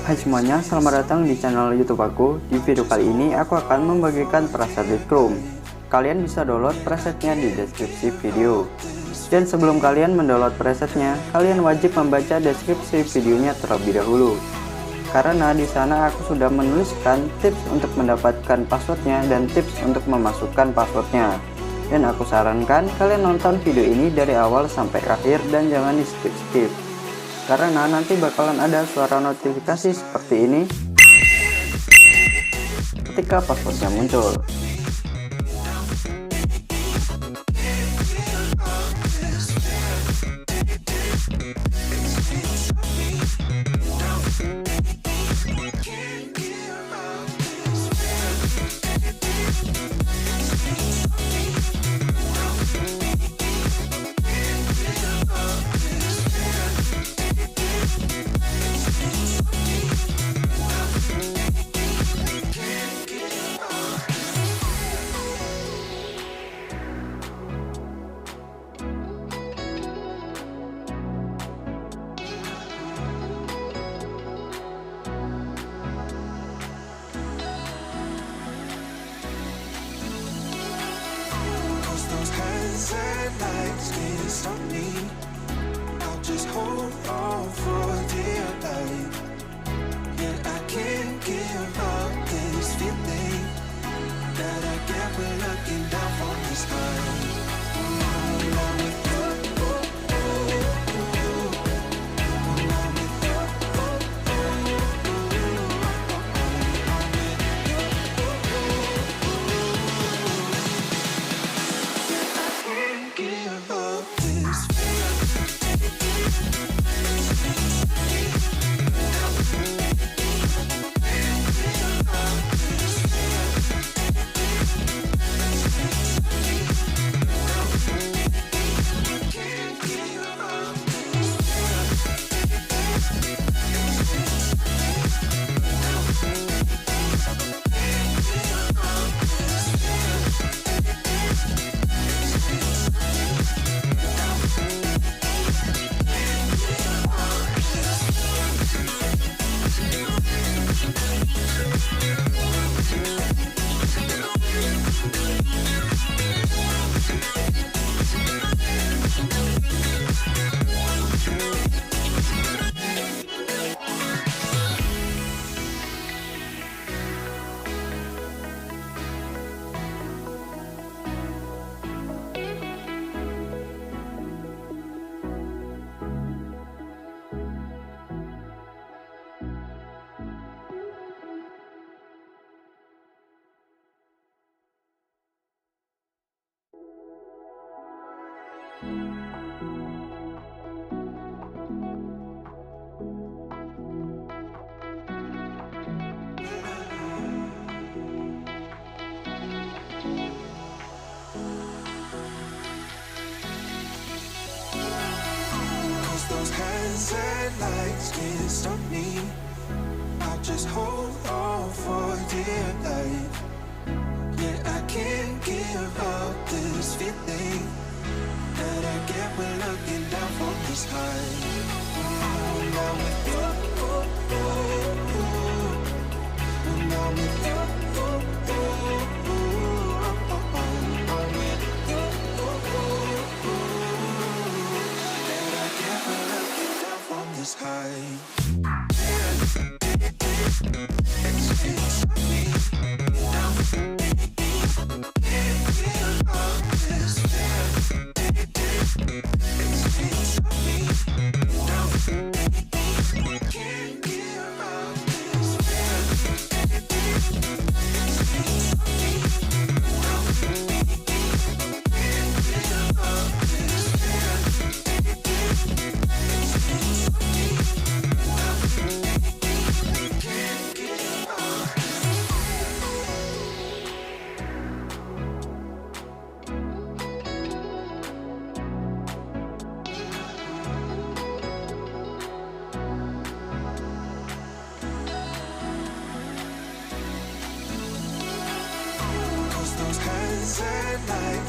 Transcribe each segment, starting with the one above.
Hai semuanya, selamat datang di channel YouTube aku. Di video kali ini aku akan membagikan preset Lightroom. Kalian bisa download presetnya di deskripsi video. Dan sebelum kalian mendownload presetnya, kalian wajib membaca deskripsi videonya terlebih dahulu. Karena di sana aku sudah menuliskan tips untuk mendapatkan passwordnya dan tips untuk memasukkan passwordnya. Dan aku sarankan kalian nonton video ini dari awal sampai akhir dan jangan di skip-skip. Karena nanti bakalan ada suara notifikasi seperti ini ketika passwordnya muncul.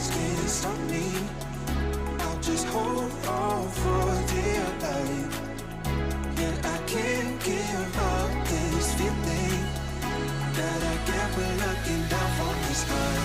lights can't stop me. I'll just hold on for dear life. Yeah, I can't give up this feeling that I get when looking down from the sky.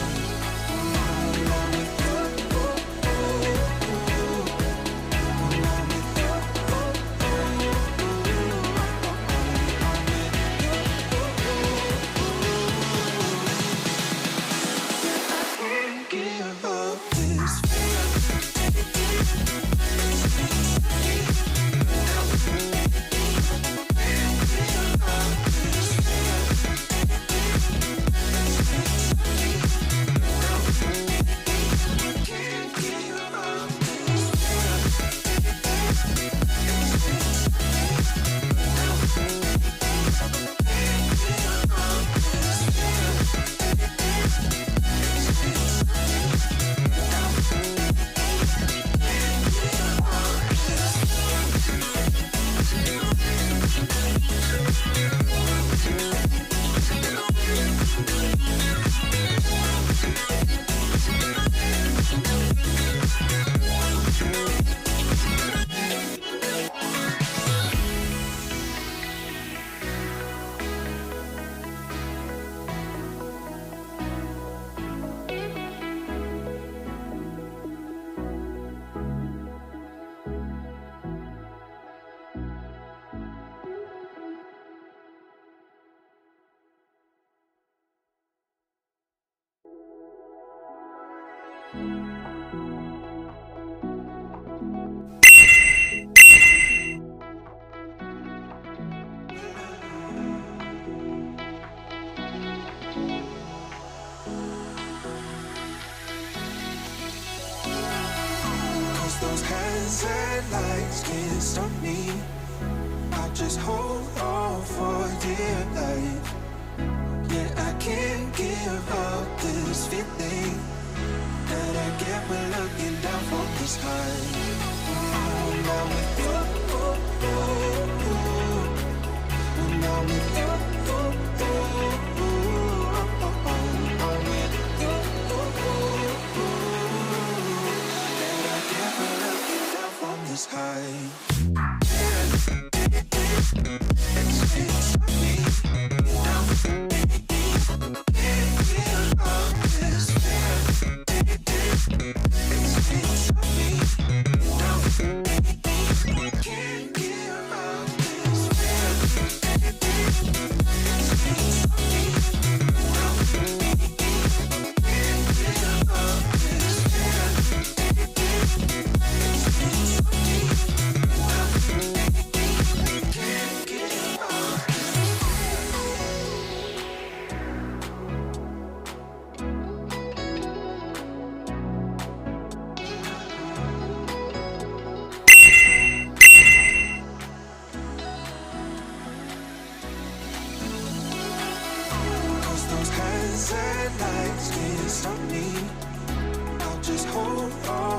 Those hands and lights can't stop me. I just hold on for dear life. Yeah, I can't give up this feeling that I get when looking down from the sky. Now with you, now with you. Those hands and lights can't stop me. I'll just hold on